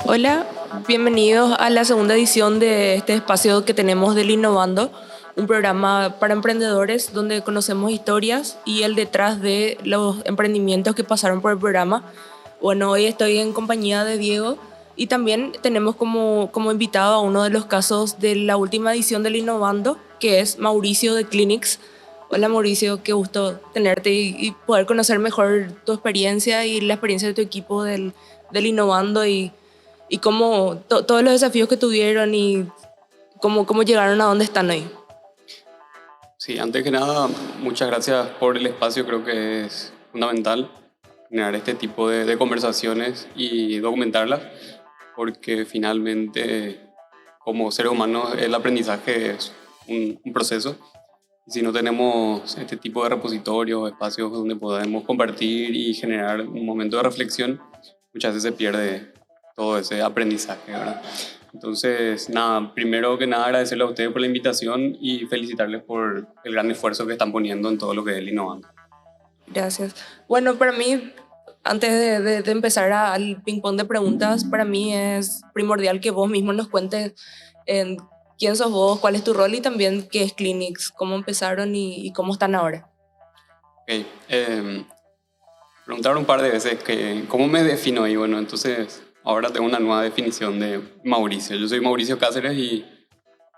Hola, bienvenidos a la segunda edición de este espacio que tenemos del Innovando, un programa para emprendedores donde conocemos historias y el detrás de los emprendimientos que pasaron por el programa. Bueno, hoy estoy en compañía de Diego y también tenemos como invitado a uno de los casos de la última edición del Innovando, que es Mauricio de Clinics. Hola Mauricio, qué gusto tenerte y poder conocer mejor tu experiencia y la experiencia de tu equipo del Innovando y cómo todos los desafíos que tuvieron y cómo llegaron a donde están hoy. Sí, antes que nada, muchas gracias por el espacio. Creo que es fundamental generar este tipo de conversaciones y documentarlas, porque finalmente, como seres humanos, el aprendizaje es un proceso. Y si no tenemos este tipo de repositorios, espacios donde podemos compartir y generar un momento de reflexión, muchas veces se pierde todo ese aprendizaje, ¿verdad? Entonces, nada, primero que nada agradecerle a ustedes por la invitación y felicitarles por el gran esfuerzo que están poniendo en todo lo que es el Innovando. Gracias. Bueno, para mí, antes de empezar al ping-pong de preguntas, para mí es primordial que vos mismo nos cuentes en quién sos vos, cuál es tu rol y también qué es Clinics, cómo empezaron y cómo están ahora. Ok, preguntaron un par de veces que, cómo me defino y bueno, entonces ahora tengo una nueva definición de Mauricio. Yo soy Mauricio Cáceres y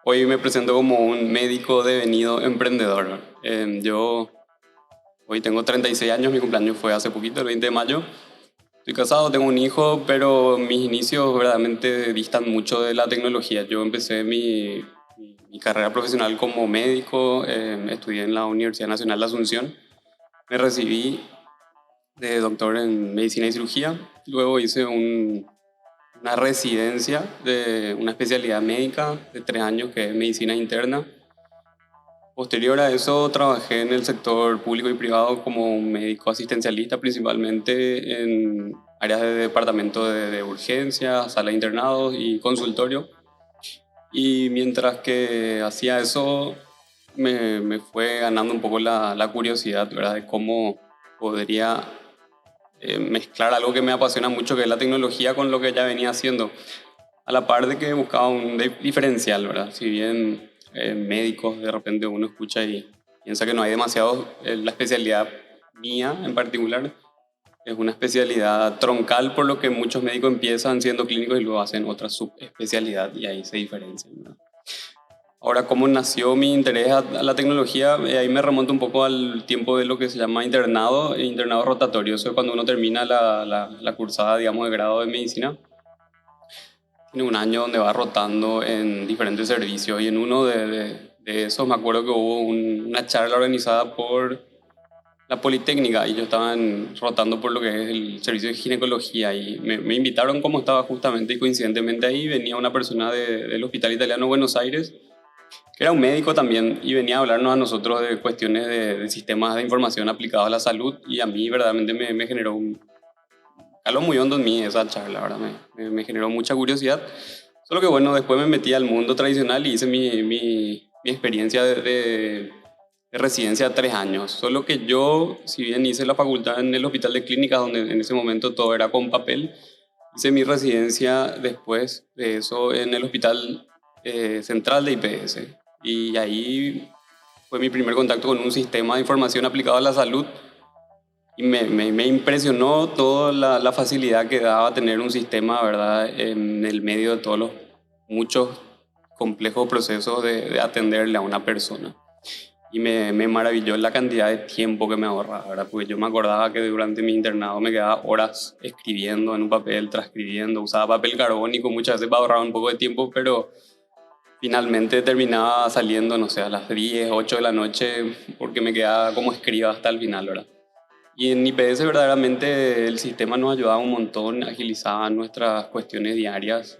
hoy me presento como un médico devenido emprendedor. Yo hoy tengo 36 años, mi cumpleaños fue hace poquito, el 20 de mayo. Estoy casado, tengo un hijo, pero mis inicios verdaderamente distan mucho de la tecnología. Yo empecé mi carrera profesional como médico, estudié en la Universidad Nacional de Asunción, me recibí de doctor en medicina y cirugía, luego hice una residencia de una especialidad médica de 3 años que es medicina interna. Posterior a eso trabajé en el sector público y privado como un médico asistencialista, principalmente en áreas de departamento de urgencias, sala de internados y consultorio. Y mientras que hacía eso, me fue ganando un poco la curiosidad, ¿verdad? De cómo podría mezclar algo que me apasiona mucho, que es la tecnología, con lo que ya venía haciendo. A la par de que buscaba un diferencial, ¿verdad? Si bien médicos de repente uno escucha y piensa que no hay demasiado, la especialidad mía en particular es una especialidad troncal, por lo que muchos médicos empiezan siendo clínicos y luego hacen otra subespecialidad y ahí se diferencian, ¿verdad? Ahora, ¿cómo nació mi interés a la tecnología? Ahí me remonto un poco al tiempo de lo que se llama internado, e internado rotatorio. Eso es cuando uno termina la cursada, digamos, de grado de medicina. Tiene un año donde va rotando en diferentes servicios y en uno de esos me acuerdo que hubo una charla organizada por la Politécnica y yo estaba rotando por lo que es el servicio de ginecología y me invitaron como estaba justamente y coincidentemente ahí venía una persona del Hospital Italiano Buenos Aires que era un médico también y venía a hablarnos a nosotros de cuestiones de sistemas de información aplicados a la salud y a mí verdaderamente me generó caló muy hondo en mí esa charla, ¿verdad? Me generó mucha curiosidad. Solo que bueno, después me metí al mundo tradicional y hice mi experiencia de residencia de 3 años. Solo que yo, si bien hice la facultad en el Hospital de Clínicas, donde en ese momento todo era con papel, hice mi residencia después de eso en el Hospital Central de IPS. Y ahí fue mi primer contacto con un sistema de información aplicado a la salud y me impresionó toda la facilidad que daba tener un sistema, ¿verdad?, en el medio de todos los muchos complejos procesos de atenderle a una persona. Y me maravilló la cantidad de tiempo que me ahorraba, ¿verdad? Porque yo me acordaba que durante mi internado me quedaba horas escribiendo en un papel, transcribiendo, usaba papel carbónico muchas veces para ahorrar un poco de tiempo, pero finalmente terminaba saliendo, no sé, a las 10, 8 de la noche, porque me quedaba como escriba hasta el final, ¿verdad? Y en IPS verdaderamente el sistema nos ayudaba un montón, agilizaba nuestras cuestiones diarias,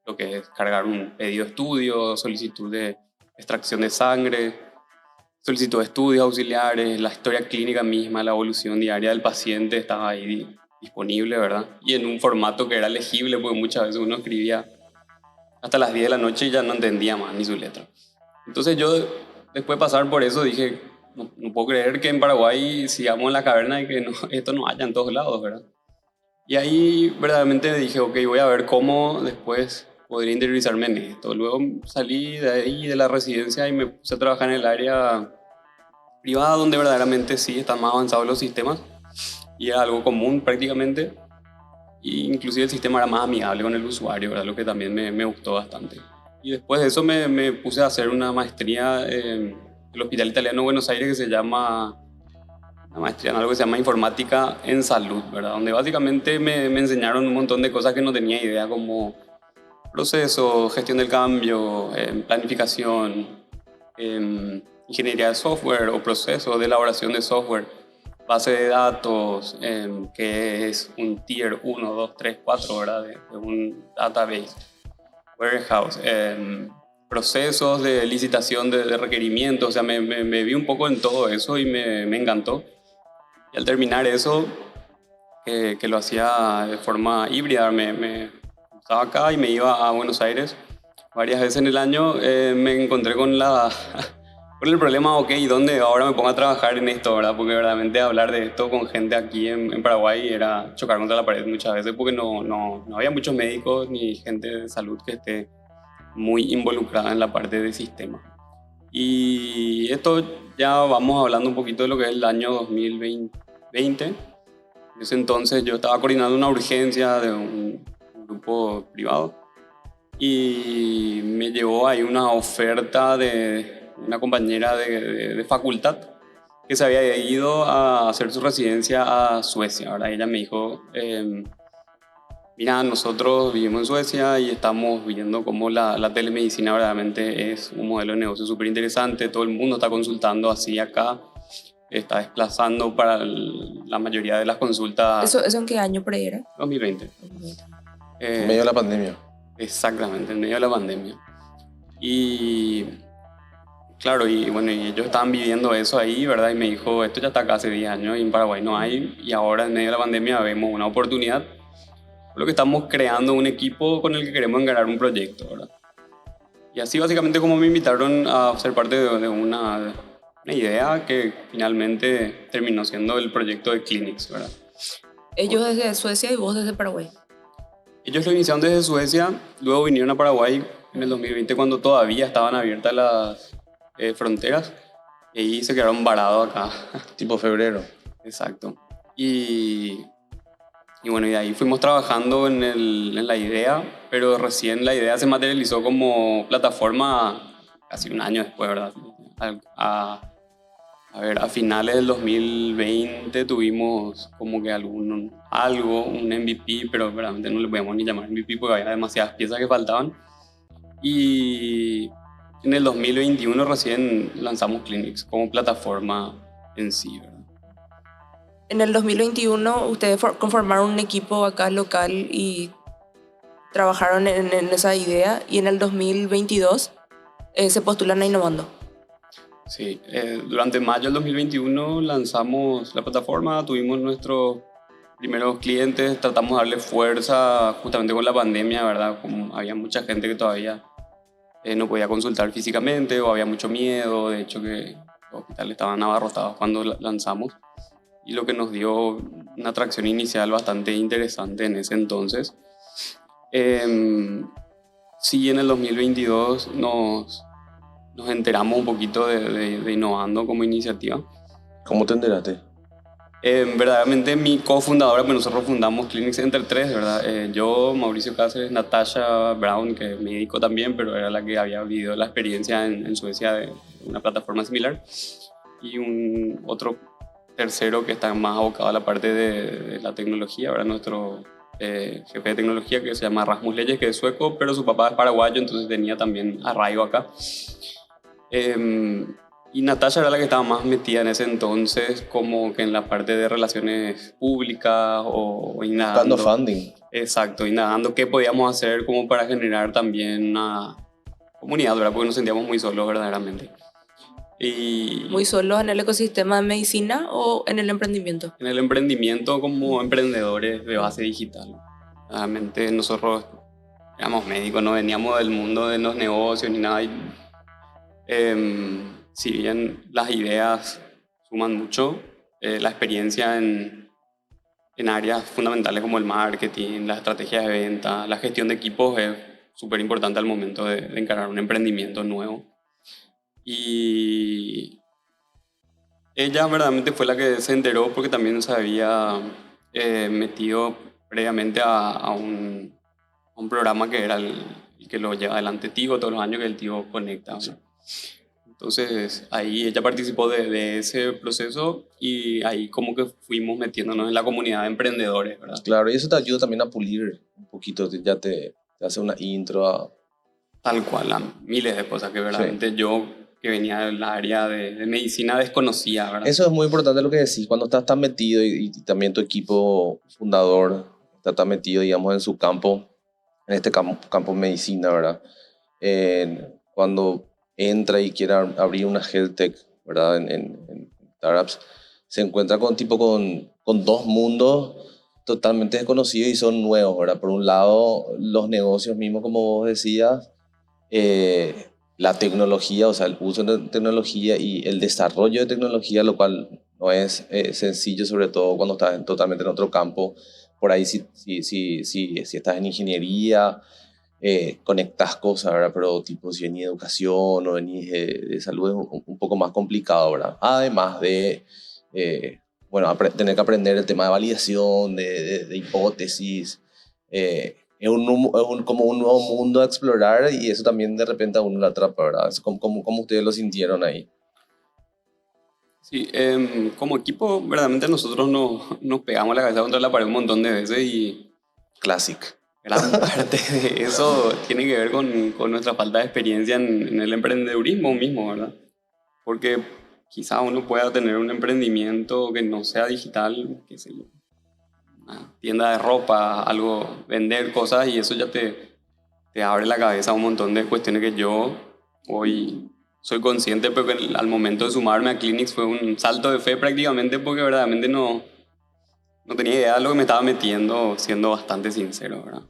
lo que es cargar un pedido de estudio, solicitud de extracción de sangre, solicitud de estudios auxiliares, la historia clínica misma, la evolución diaria del paciente estaba ahí disponible, ¿verdad? Y en un formato que era legible, porque muchas veces uno escribía hasta las 10 de la noche y ya no entendía más ni su letra. Entonces yo, después de pasar por eso, dije, no puedo creer que en Paraguay sigamos en la caverna y que esto no haya en todos lados, ¿verdad? Y ahí verdaderamente dije, ok, voy a ver cómo después podría interiorizarme en esto. Luego salí de ahí, de la residencia, y me puse a trabajar en el área privada, donde verdaderamente sí están más avanzados los sistemas y era algo común prácticamente. Y inclusive el sistema era más amigable con el usuario, ¿verdad? Lo que también me gustó bastante. Y después de eso me puse a hacer una maestría en el Hospital Italiano de Buenos Aires, que se llama una maestría en algo que se llama informática en salud, ¿verdad? Donde básicamente me enseñaron un montón de cosas que no tenía idea, como proceso, gestión del cambio, planificación, ingeniería de software o proceso de elaboración de software, base de datos, que es un tier 1, 2, 3, 4, ¿verdad? De un database, warehouse, procesos de licitación de requerimientos. O sea, me vi un poco en todo eso y me encantó. Y al terminar eso, que lo hacía de forma híbrida, estaba acá y me iba a Buenos Aires varias veces en el año, me encontré con con el problema, ok, ¿dónde ahora me pongo a trabajar en esto, verdad? Porque verdaderamente hablar de esto con gente aquí en Paraguay era chocar contra la pared muchas veces, porque no había muchos médicos ni gente de salud que esté muy involucrada en la parte de sistema. Y esto ya vamos hablando un poquito de lo que es el año 2020. En ese entonces yo estaba coordinando una urgencia de un grupo privado y me llegó ahí una oferta de una compañera de facultad que se había ido a hacer su residencia a Suecia. Ahora ella me dijo, mira, nosotros vivimos en Suecia y estamos viendo cómo la telemedicina verdaderamente es un modelo de negocio súper interesante. Todo el mundo está consultando así acá, está desplazando para la mayoría de las consultas. ¿Eso en qué año por ahí era? 2020. En medio de la pandemia. Exactamente, en medio de la pandemia. Y claro, y bueno, y ellos estaban viviendo eso ahí, ¿verdad? Y me dijo, esto ya está acá hace 10 años y en Paraguay no hay, y ahora en medio de la pandemia vemos una oportunidad. Por lo que estamos creando un equipo con el que queremos encarar un proyecto, ¿verdad? Y así básicamente como me invitaron a ser parte de una idea que finalmente terminó siendo el proyecto de Clinics, ¿verdad? Ellos desde Suecia y vos desde Paraguay. Ellos lo iniciaron desde Suecia, luego vinieron a Paraguay en el 2020 cuando todavía estaban abiertas las fronteras, y ahí se quedaron varados acá. Tipo febrero. Exacto. Y bueno, y de ahí fuimos trabajando en la idea, pero recién la idea se materializó como plataforma casi un año después, ¿verdad? A ver, a finales del 2020 tuvimos como que un MVP, pero realmente no le podíamos ni llamar MVP porque había demasiadas piezas que faltaban. Y en el 2021 recién lanzamos Clinics como plataforma en sí, ¿verdad? En el 2021 ustedes conformaron un equipo acá local y trabajaron en esa idea, y en el 2022 se postulan a Innovando. Sí, durante mayo del 2021 lanzamos la plataforma, tuvimos nuestros primeros clientes, tratamos de darle fuerza justamente con la pandemia, ¿verdad? Como había mucha gente que todavía no podía consultar físicamente o había mucho miedo, de hecho que los hospitales estaban abarrotados cuando lanzamos, y lo que nos dio una atracción inicial bastante interesante en ese entonces. Sí, en el 2022 nos enteramos un poquito de Innovando como iniciativa. ¿Cómo te enteraste? Verdaderamente mi cofundadora, pues nosotros fundamos Clinics entre tres, ¿verdad? Yo, Mauricio Cáceres, Natasha Brown, que es médico también, pero era la que había vivido la experiencia en Suecia de una plataforma similar, y un otro tercero que está más abocado a la parte de la tecnología, ¿verdad? Nuestro jefe de tecnología, que se llama Rasmus Leyes, que es sueco, pero su papá es paraguayo, entonces tenía también arraigo acá. Y Natasha era la que estaba más metida en ese entonces, como que en la parte de relaciones públicas o indagando. Buscando funding. Exacto, indagando qué podíamos hacer como para generar también una comunidad, ¿verdad? Porque nos sentíamos muy solos verdaderamente. Y ¿Muy solos en el ecosistema de medicina o en el emprendimiento? en el emprendimiento como emprendedores de base digital. Realmente nosotros éramos médicos, no veníamos del mundo de los negocios ni nada. Y, si bien las ideas suman mucho, la experiencia en áreas fundamentales como el marketing, la estrategia de venta, la gestión de equipos es súper importante al momento de encarar un emprendimiento nuevo. Y ella verdaderamente fue la que se enteró porque también se había metido previamente a un programa que era el que lo lleva adelante Tigo todos los años, que el Tigo Conecta. ¿No? Entonces ahí ella participó de ese proceso y ahí como que fuimos metiéndonos en la comunidad de emprendedores, ¿verdad? Claro, y eso te ayuda también a pulir un poquito, ya te hace una intro a... Tal cual, a miles de cosas que verdaderamente yo, que venía del área de medicina, desconocía, ¿verdad? Eso es muy importante lo que decís, cuando estás tan metido y también tu equipo fundador está tan metido, digamos, en su campo, en este campo medicina, ¿verdad? Cuando entra y quiere abrir una health tech, ¿verdad? En startups, se encuentra con dos mundos totalmente desconocidos y son nuevos, ¿verdad? Por un lado, los negocios mismos, como vos decías, la tecnología, o sea, el uso de tecnología y el desarrollo de tecnología, lo cual no es sencillo, sobre todo cuando estás totalmente en otro campo. Por ahí si estás en ingeniería, conectas cosas, ¿verdad? Pero tipo si venís de educación o venís de salud es un poco más complicado, ¿verdad? Además de, bueno, tener que aprender el tema de validación, de hipótesis. Como un nuevo mundo a explorar y eso también de repente a uno lo atrapa, ¿verdad? ¿Cómo ustedes lo sintieron ahí? Sí, como equipo, verdaderamente nosotros nos pegamos la cabeza contra la pared un montón de veces y Classic. gran parte de eso tiene que ver con nuestra falta de experiencia en el emprendedurismo mismo, ¿verdad? Porque quizá uno pueda tener un emprendimiento que no sea digital, qué sé yo, una tienda de ropa, algo, vender cosas y eso ya te abre la cabeza a un montón de cuestiones que yo hoy soy consciente, pero que al momento de sumarme a Clinics fue un salto de fe prácticamente porque verdaderamente no tenía idea de lo que me estaba metiendo, siendo bastante sincero, ¿verdad?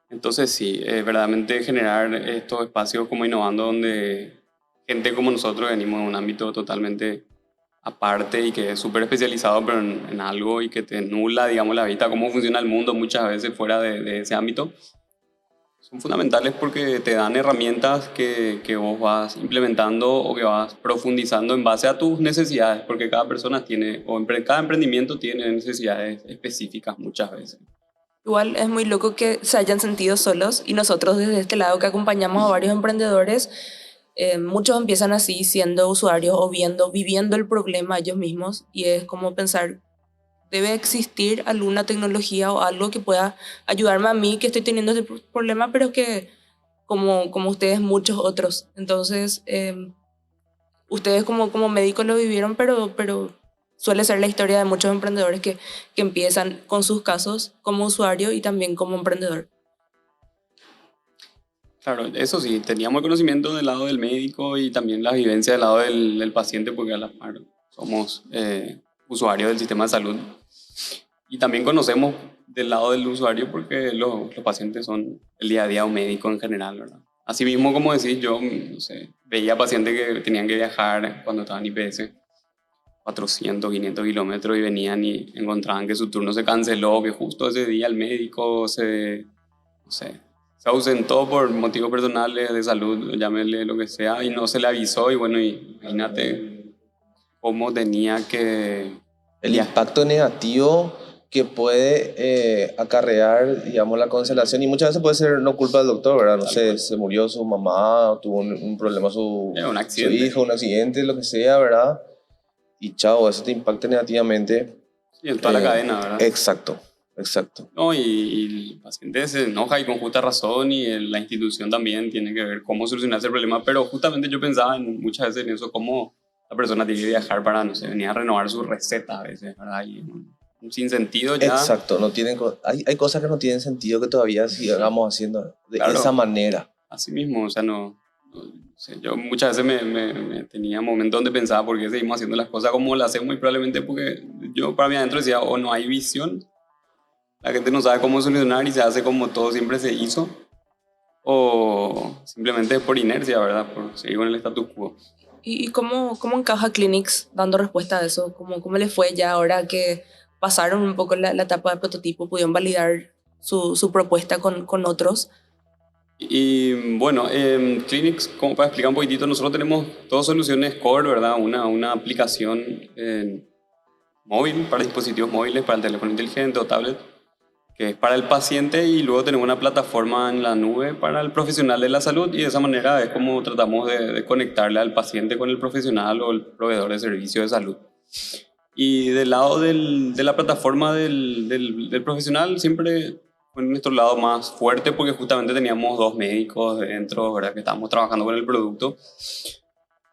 Entonces sí, verdaderamente generar estos espacios como Innovando donde gente como nosotros venimos de un ámbito totalmente aparte y que es súper especializado pero en algo y que te nubla, digamos, la vista, cómo funciona el mundo muchas veces fuera de ese ámbito, son fundamentales porque te dan herramientas que vos vas implementando o que vas profundizando en base a tus necesidades, porque cada persona tiene, cada emprendimiento tiene necesidades específicas muchas veces. Igual es muy loco que se hayan sentido solos y nosotros desde este lado que acompañamos a varios emprendedores, muchos empiezan así siendo usuarios o viviendo el problema ellos mismos y es como pensar, debe existir alguna tecnología o algo que pueda ayudarme a mí que estoy teniendo este problema, pero que como ustedes muchos otros. Entonces, ustedes como médicos lo vivieron, pero suele ser la historia de muchos emprendedores que empiezan con sus casos como usuario y también como emprendedor. Claro, eso sí, teníamos el conocimiento del lado del médico y también la vivencia del lado del paciente, porque a la par somos usuarios del sistema de salud. Y también conocemos del lado del usuario porque los pacientes son el día a día un médico en general, ¿verdad? Asimismo, como decís, yo no sé, veía pacientes que tenían que viajar cuando estaban en IPS 400, 500 kilómetros y venían y encontraban que su turno se canceló, que justo ese día el médico no sé, se ausentó por motivos personales de salud, llámele lo que sea, y no se le avisó. Y bueno, imagínate cómo tenía que... El impacto negativo que puede acarrear, digamos, la cancelación. Y muchas veces puede ser no culpa del doctor, ¿verdad? No sé, se murió su mamá, tuvo un problema un su accidente. hijo, un accidente, lo que sea, ¿verdad? Y chao, eso te impacta negativamente. Sí, en toda la cadena, ¿verdad? Exacto. No, y el paciente se enoja y con justa razón y la institución también tiene que ver cómo solucionar ese problema, pero justamente yo pensaba muchas veces en eso, cómo la persona tiene que viajar para, no sé, venir a renovar su receta a veces, ¿verdad? Y un sinsentido ya. Exacto, hay cosas que no tienen sentido que todavía sigamos haciendo de esa manera. Así mismo, o sea, no sé, yo muchas veces me tenía momentos donde pensaba por qué seguimos haciendo las cosas como las hacemos y probablemente porque yo para mí adentro decía, o no hay visión, la gente no sabe cómo solucionar y se hace como todo siempre se hizo, o simplemente por inercia, ¿verdad? Por seguir con el status quo. ¿Y cómo encaja Clinics dando respuesta a eso? ¿Cómo le fue ya ahora que pasaron un poco la etapa de prototipo, pudieron validar su propuesta con otros? Y bueno, Clinics, como para explicar un poquitito, nosotros tenemos dos soluciones core, ¿verdad? Una aplicación móvil para dispositivos móviles, para el teléfono inteligente o tablet, que es para el paciente, y luego tenemos una plataforma en la nube para el profesional de la salud, y de esa manera es como tratamos de conectarle al paciente con el profesional o el proveedor de servicio de salud. Y del lado de la plataforma del profesional siempre fue nuestro lado más fuerte, porque justamente teníamos dos médicos dentro, ¿verdad? Que estábamos trabajando con el producto.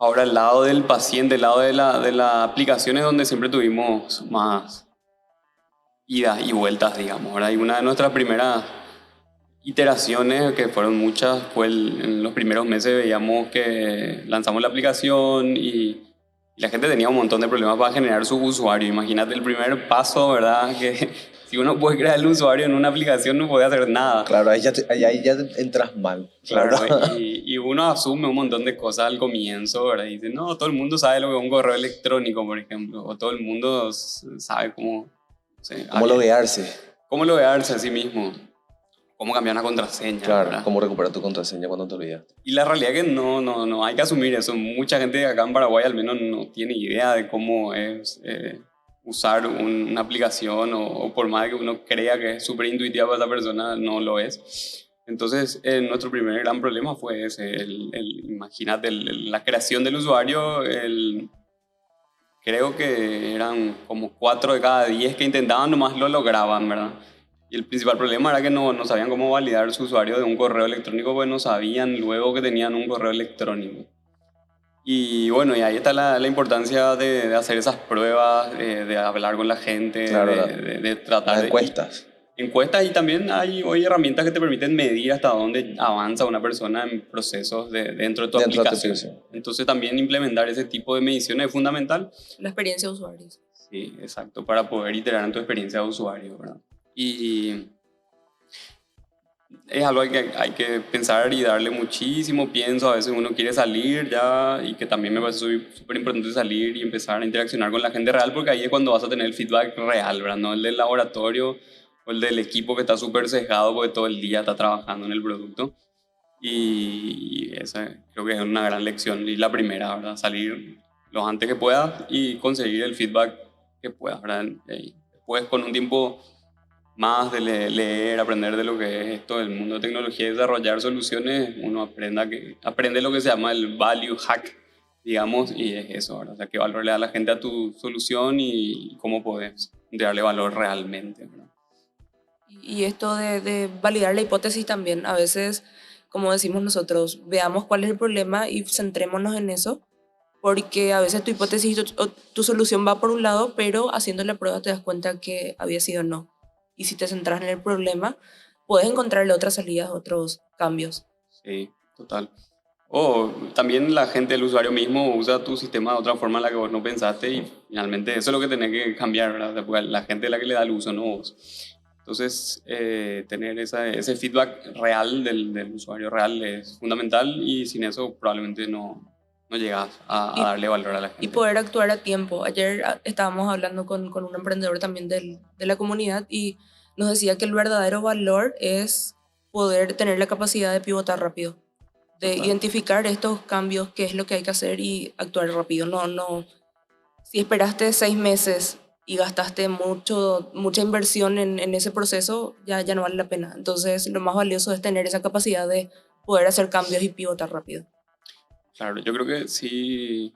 Ahora el lado del paciente, el lado de la aplicación es donde siempre tuvimos más idas y vueltas, digamos, ¿verdad? Y una de nuestras primeras iteraciones, que fueron muchas, fue en los primeros meses veíamos que lanzamos la aplicación y la gente tenía un montón de problemas para generar su usuario. Imagínate el primer paso, ¿verdad? Que si uno puede crear el usuario en una aplicación no puede hacer nada. Claro, ahí ya entras mal. Claro, ¿Verdad? y uno asume un montón de cosas al comienzo, ¿verdad? Y dice, no, todo el mundo sabe lo que es un correo electrónico, por ejemplo, o todo el mundo sabe cómo, no sé, ¿Cómo loguearse? cómo loguearse a sí mismo, cómo cambiar una contraseña, Claro, ¿verdad? cómo recuperar tu contraseña cuando te olvidas. Y la realidad es que no hay que asumir eso. Mucha gente acá en Paraguay al menos no tiene idea de cómo es usar una aplicación, o por más que uno crea que es súper intuitiva para esa persona, no lo es. Entonces, nuestro primer gran problema fue ese, imagínate, la creación del usuario. Creo que eran como 4 de cada 10 que intentaban nomás lo lograban, ¿verdad? Y el principal problema era que no sabían cómo validar su usuario de un correo electrónico, porque no sabían luego que tenían un correo electrónico. Y bueno, y ahí está la importancia de hacer esas pruebas, de hablar con la gente, Claro, de tratar las de... encuestas. Encuestas, y también hay hoy herramientas que te permiten medir hasta dónde avanza una persona en procesos dentro de tu Dentro de tu aplicación. aplicación. Entonces también implementar ese tipo de mediciones es fundamental. La experiencia de usuarios. Sí, exacto, para poder iterar en tu experiencia de usuario, ¿verdad? Y es algo que hay que pensar y darle muchísimo pienso. A veces uno quiere salir ya, y que también me parece súper importante salir y empezar a interaccionar con la gente real, porque ahí es cuando vas a tener el feedback real, ¿verdad? No el del laboratorio o el del equipo que está súper sesgado porque todo el día está trabajando en el producto. Y esa creo que es una gran lección, y la primera, ¿verdad? Salir lo antes que puedas y conseguir el feedback que puedas, ¿verdad? Y después, con un tiempo más de leer, aprender de lo que es esto, el mundo de tecnología y desarrollar soluciones, uno aprende lo que se llama el value hack, digamos, y es eso, ¿verdad? O sea, qué valor le da la gente a tu solución y cómo puedes darle valor realmente, ¿verdad? Y esto de validar la hipótesis también, a veces, como decimos nosotros, veamos cuál es el problema y centrémonos en eso, porque a veces tu hipótesis o tu solución va por un lado, pero haciendo la prueba te das cuenta que había sido no. Y si te centras en el problema, puedes encontrarle otras salidas, otros cambios. Sí, total. O también la gente, el usuario mismo, usa tu sistema de otra forma en la que vos no pensaste, y finalmente eso es lo que tenés que cambiar, ¿verdad? O sea, porque la gente es la que le da el uso, no vos. Entonces, tener ese feedback real del usuario real es fundamental, y sin eso probablemente no llegas a Y, darle valor a la y gente. poder actuar a tiempo. Ayer estábamos hablando con un emprendedor también de la comunidad y nos decía que el verdadero valor es poder tener la capacidad de pivotar rápido, de Total. identificar estos cambios, qué es lo que hay que hacer y actuar rápido. No, si esperaste 6 meses y gastaste mucha inversión en ese proceso, ya no vale la pena. Entonces, lo más valioso es tener esa capacidad de poder hacer cambios y pivotar rápido. Claro, yo creo que sí,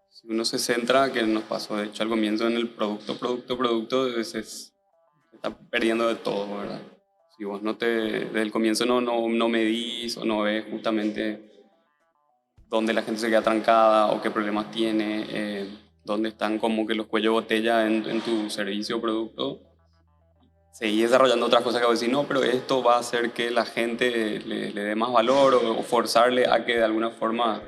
si uno se centra, que nos pasó de hecho al comienzo, en el producto, se está perdiendo de todo, ¿verdad? Si vos desde el comienzo no medís o no ves justamente dónde la gente se queda trancada o qué problemas tiene, dónde están como que los cuellos de botella en tu servicio o producto, seguís desarrollando otras cosas que vos decís, no, pero esto va a hacer que la gente le dé más valor, o forzarle a que de alguna forma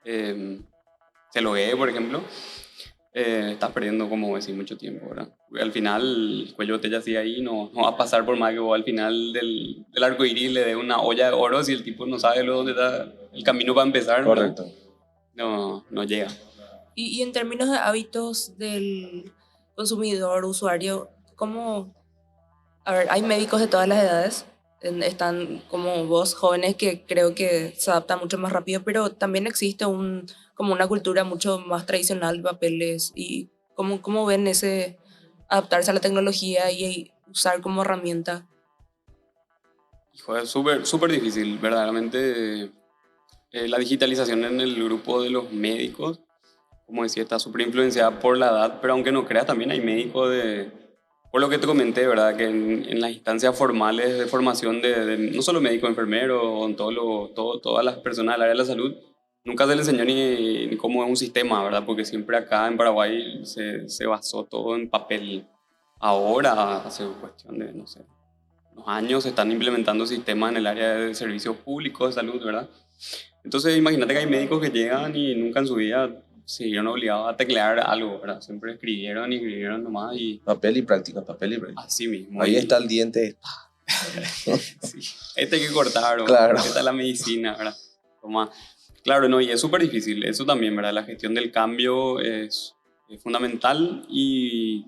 se loguee, por ejemplo. estás perdiendo, como decir, mucho tiempo, ¿verdad? Porque al final, el cuello de botella sigue ahí, no va a pasar por más que vos al final del arco iris le dé una olla de oro si el tipo no sabe luego dónde está el camino para empezar, ¿verdad? Correcto. No llega. Y en términos de hábitos del consumidor, usuario, ¿cómo? A ver, hay médicos de todas las edades. Están como vos, jóvenes, que creo que se adaptan mucho más rápido, pero también existe como una cultura mucho más tradicional de papeles. ¿Y cómo ven ese adaptarse a la tecnología y usar como herramienta? Hijo, es súper difícil, verdaderamente. La digitalización en el grupo de los médicos, como decía, está súper influenciada por la edad, pero aunque no creas, también hay médicos por lo que te comenté, ¿verdad? Que en las instancias formales de formación no solo médicos, enfermeros, todas las personas del área de la salud, nunca se les enseñó ni cómo es un sistema, ¿verdad? Porque siempre acá en Paraguay se basó todo en papel. Ahora, hace cuestión de, no sé, unos años, se están implementando sistemas en el área de servicios públicos de salud, ¿verdad? Entonces, imagínate que hay médicos que llegan y nunca en su vida se vieron obligados a teclear algo, ¿verdad? Siempre escribieron y escribieron nomás y Papel y práctica, papel y práctica. así mismo. Ahí Y, está el diente. sí, este hay que cortar, o Claro. esta es la medicina, ¿verdad? Toma. Claro, no, y es súper difícil. Eso también, ¿verdad? La gestión del cambio es fundamental y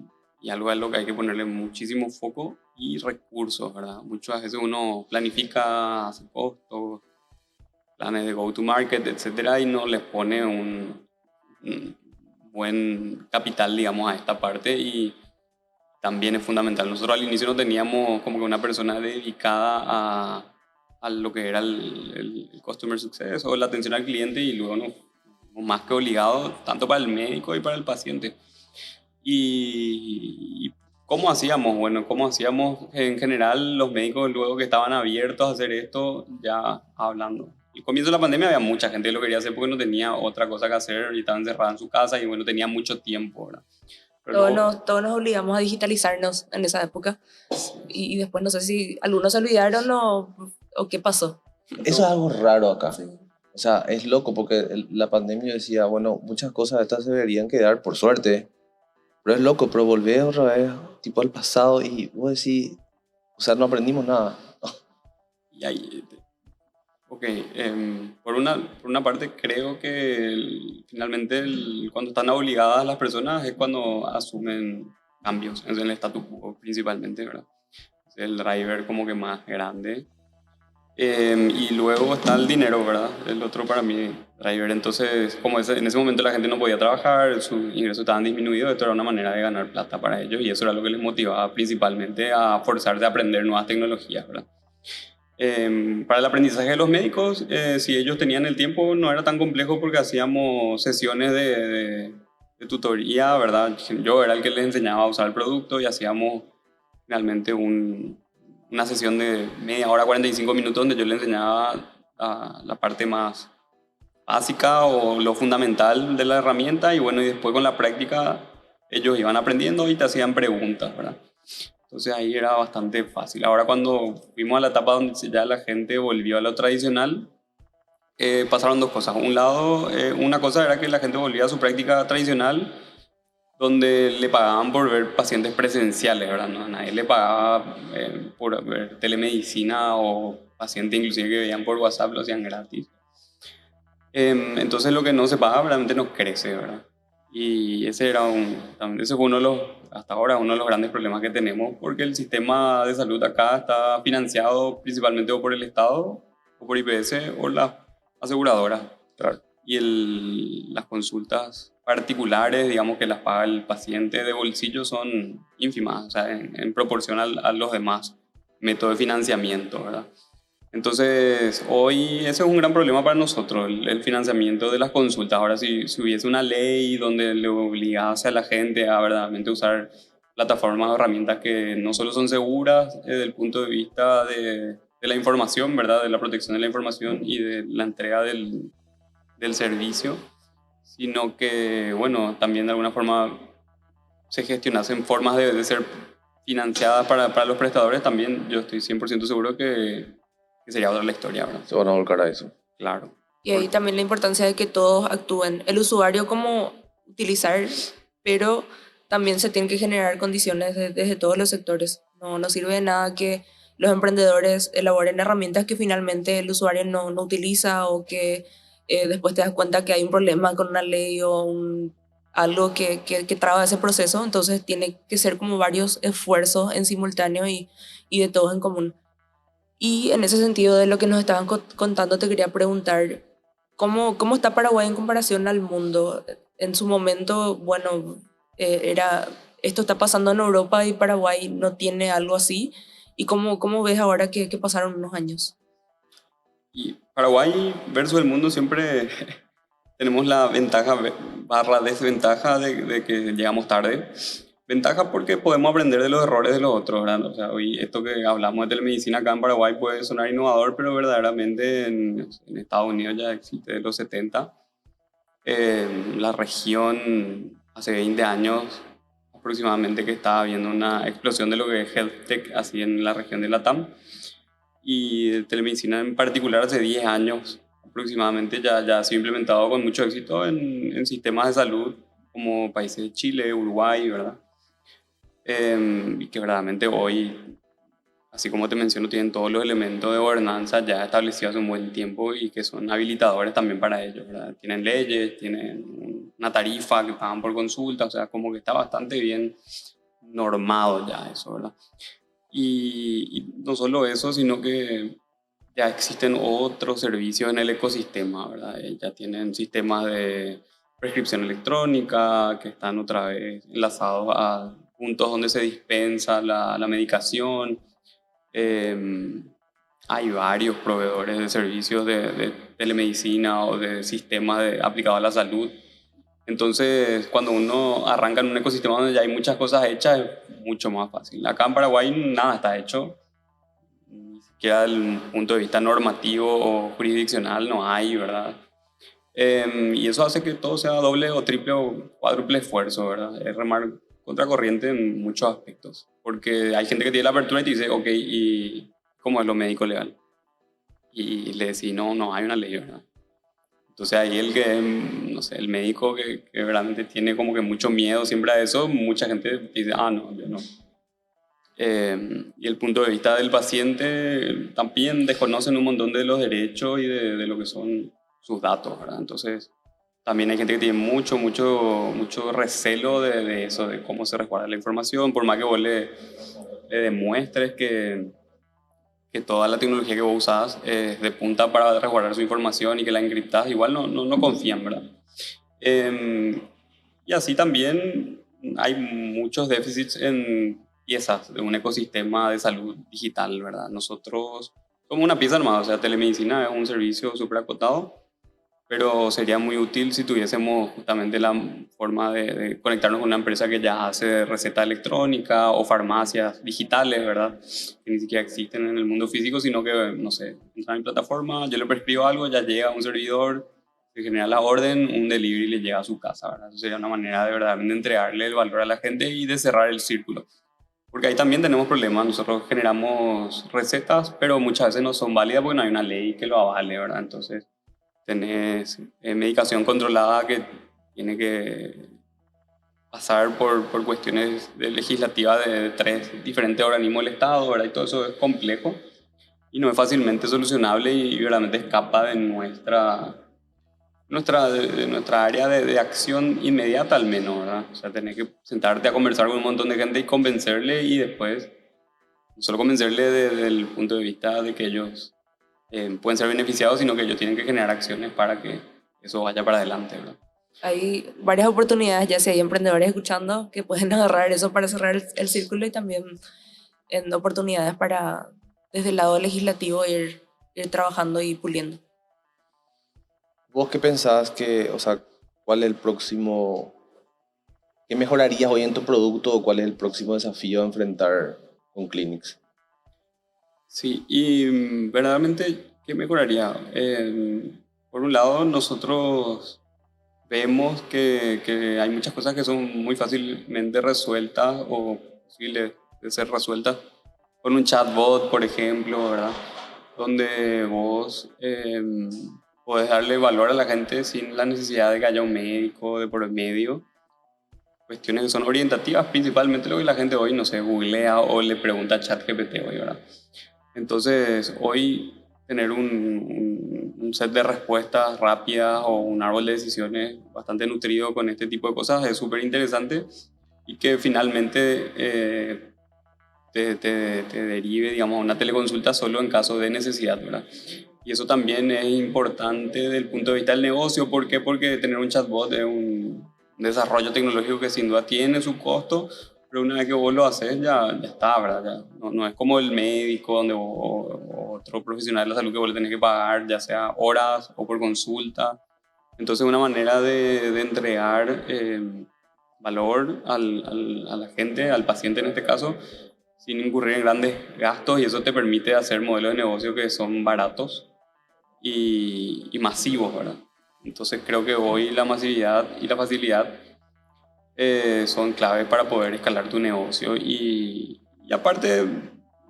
algo a lo que hay que ponerle muchísimo foco y recursos, ¿verdad? Muchas veces uno planifica, hace costos, planes de go-to-market, etcétera, y no les pone un buen capital, digamos, a esta parte y también es fundamental. Nosotros al inicio no teníamos como que una persona dedicada a lo que era el customer success o la atención al cliente y luego nos más que obligados, tanto para el médico y para el paciente. Y ¿cómo hacíamos? Bueno, ¿cómo hacíamos en general los médicos luego que estaban abiertos a hacer esto, ya hablando? Al comienzo de la pandemia había mucha gente que lo quería hacer porque no tenía otra cosa que hacer y estaba encerrada en su casa y bueno, tenía mucho tiempo, ¿verdad? Pero luego, Todos nos obligamos a digitalizarnos en esa época y después no sé si algunos se olvidaron o qué pasó. Eso es algo raro acá. Sí. O sea, es loco porque la pandemia yo decía, bueno, muchas cosas de estas se deberían quedar, por suerte. Pero es loco, pero volver otra vez, tipo al pasado y vos decís, o sea, no aprendimos nada. y ahí, ok, por una parte creo que finalmente cuando están obligadas las personas es cuando asumen cambios en el status quo principalmente, ¿verdad? Es el driver como que más grande. Y luego está el dinero, ¿verdad? El otro para mí driver. Entonces, como en ese momento la gente no podía trabajar, sus ingresos estaban disminuidos, esto era una manera de ganar plata para ellos y eso era lo que les motivaba principalmente a forzarse a aprender nuevas tecnologías, ¿verdad? Para el aprendizaje de los médicos, si ellos tenían el tiempo, no era tan complejo porque hacíamos sesiones de tutoría, ¿verdad? Yo era el que les enseñaba a usar el producto y hacíamos realmente una sesión de media hora, 45 minutos, donde yo les enseñaba la parte más básica o lo fundamental de la herramienta y bueno, y después con la práctica ellos iban aprendiendo y te hacían preguntas, ¿verdad? Entonces ahí era bastante fácil. Ahora cuando fuimos a la etapa donde ya la gente volvió a lo tradicional, pasaron dos cosas. Un lado, una cosa era que la gente volvía a su práctica tradicional, donde le pagaban por ver pacientes presenciales, ¿verdad? No, nadie le pagaba por ver telemedicina o pacientes inclusive que veían por WhatsApp, lo hacían gratis. Entonces lo que no se paga realmente no crece, ¿verdad? Y ese fue uno de los, hasta ahora, uno de los grandes problemas que tenemos, porque el sistema de salud acá está financiado principalmente o por el Estado, o por IPS, o las aseguradoras. Claro. Y las consultas particulares, digamos que las paga el paciente de bolsillo, son ínfimas, o sea, en proporción a los demás métodos de financiamiento, ¿verdad? Entonces, hoy ese es un gran problema para nosotros, el financiamiento de las consultas. Ahora, si hubiese una ley donde le obligase a la gente a verdaderamente usar plataformas o herramientas que no solo son seguras desde el punto de vista de la información, ¿verdad? De la protección de la información y de la entrega del servicio, sino que, bueno, también de alguna forma se gestionasen formas de ser financiadas para los prestadores, también yo estoy 100% seguro que sería otra la historia, ¿verdad? Se van a volcar a eso. Claro. Y ahí también la importancia de que todos actúen. El usuario, como utilizar pero también se tienen que generar condiciones desde todos los sectores. No sirve de nada que los emprendedores elaboren herramientas que finalmente el usuario no utiliza, o que después te das cuenta que hay un problema con una ley o algo que traba ese proceso. Entonces tiene que ser como varios esfuerzos en simultáneo y de todos en común. Y en ese sentido de lo que nos estaban contando, te quería preguntar, ¿cómo está Paraguay en comparación al mundo? En su momento, bueno, esto está pasando en Europa y Paraguay no tiene algo así. ¿Y cómo ves ahora que pasaron unos años? Y Paraguay versus el mundo siempre tenemos la ventaja barra desventaja de que llegamos tarde. Ventaja porque podemos aprender de los errores de los otros, ¿verdad? O sea, hoy esto que hablamos de telemedicina acá en Paraguay puede sonar innovador, pero verdaderamente en Estados Unidos ya existe de los 70. La región hace 20 años aproximadamente que estaba viendo una explosión de lo que es Health Tech así en la región de Latam, y telemedicina en particular hace 10 años aproximadamente ya ha sido implementado con mucho éxito en sistemas de salud como países de Chile, Uruguay, ¿verdad? Y que verdaderamente hoy, así como te menciono, tienen todos los elementos de gobernanza ya establecidos hace un buen tiempo y que son habilitadores también para ellos, ¿verdad? Tienen leyes, tienen una tarifa que pagan por consulta, o sea, como que está bastante bien normado ya eso, ¿verdad? Y no solo eso, sino que ya existen otros servicios en el ecosistema, ¿verdad? Ya tienen sistemas de prescripción electrónica que están otra vez enlazados a puntos donde se dispensa la medicación. Eh, Hay varios proveedores de servicios de telemedicina o de sistemas aplicados a la salud. Entonces, cuando uno arranca en un ecosistema donde ya hay muchas cosas hechas, es mucho más fácil. Acá en Paraguay nada está hecho, ni siquiera desde el punto de vista normativo o jurisdiccional no hay, ¿verdad? Y eso hace que todo sea doble o triple o cuádruple esfuerzo, ¿verdad? Es remar contracorriente en muchos aspectos. Porque hay gente que tiene la apertura y te dice, ok, ¿y cómo es lo médico legal? Y le decís, no hay una ley, ¿verdad? Entonces ahí el que, no sé, el médico que realmente tiene como que mucho miedo siempre a eso, mucha gente dice, no, yo no. Y el punto de vista del paciente también desconocen un montón de los derechos y de lo que son sus datos, ¿verdad? Entonces también hay gente que tiene mucho recelo de eso, de cómo se resguarda la información, por más que vos le demuestres que toda la tecnología que vos usás es de punta para resguardar su información y que la encriptás, igual no confían, ¿verdad? Eh, y así también hay muchos déficits en piezas de un ecosistema de salud digital, ¿verdad? Nosotros somos una pieza armada, o sea, telemedicina es un servicio súper acotado, pero sería muy útil si tuviésemos justamente la forma de conectarnos con una empresa que ya hace receta electrónica o farmacias digitales, ¿verdad? Que ni siquiera existen en el mundo físico, sino que, no sé, entra en mi plataforma, yo le prescribo algo, ya llega a un servidor, se genera la orden, un delivery le llega a su casa, ¿verdad? Eso sería una manera de verdaderamente entregarle el valor a la gente y de cerrar el círculo. Porque ahí también tenemos problemas. Nosotros generamos recetas, pero muchas veces no son válidas porque no hay una ley que lo avale, ¿verdad? Entonces, tenés medicación controlada que tiene que pasar por cuestiones legislativas de tres diferentes organismos del Estado, ¿verdad? Y todo eso es complejo y no es fácilmente solucionable y realmente escapa de nuestra área de acción inmediata al menos, ¿verdad? O sea, tenés que sentarte a conversar con un montón de gente y convencerle y después, no solo convencerle desde el punto de vista de que ellos pueden ser beneficiados, sino que ellos tienen que generar acciones para que eso vaya para adelante, ¿verdad? Hay varias oportunidades, ya si hay emprendedores escuchando, que pueden agarrar eso para cerrar el círculo, y también en oportunidades para, desde el lado legislativo, ir trabajando y puliendo. ¿Vos qué pensás o sea, cuál es el próximo, qué mejorarías hoy en tu producto o cuál es el próximo desafío a enfrentar con Clinics? Sí, y verdaderamente, ¿qué mejoraría? Por un lado, nosotros vemos que hay muchas cosas que son muy fácilmente resueltas o posibles de ser resueltas con un chatbot, por ejemplo, ¿verdad? Donde vos podés darle valor a la gente sin la necesidad de que haya un médico de por medio. cuestiones que son orientativas, principalmente lo que la gente hoy, no sé, googlea o le pregunta a ChatGPT hoy, ¿verdad? Entonces, hoy tener un set de respuestas rápidas o un árbol de decisiones bastante nutrido con este tipo de cosas es súper interesante y que finalmente te derive, digamos, a una teleconsulta solo en caso de necesidad, ¿verdad? Y eso también es importante desde el punto de vista del negocio. ¿Por qué? Porque tener un chatbot es un desarrollo tecnológico que sin duda tiene su costo, pero una vez que vos lo haces ya está, ¿verdad? No es como el médico donde o otro profesional de la salud que vos le tenés que pagar, ya sea horas o por consulta. Entonces una manera de entregar valor a la gente, al paciente en este caso, sin incurrir en grandes gastos, y eso te permite hacer modelos de negocio que son baratos y masivos, ¿verdad? Entonces creo que hoy la masividad y la facilidad son claves para poder escalar tu negocio y aparte,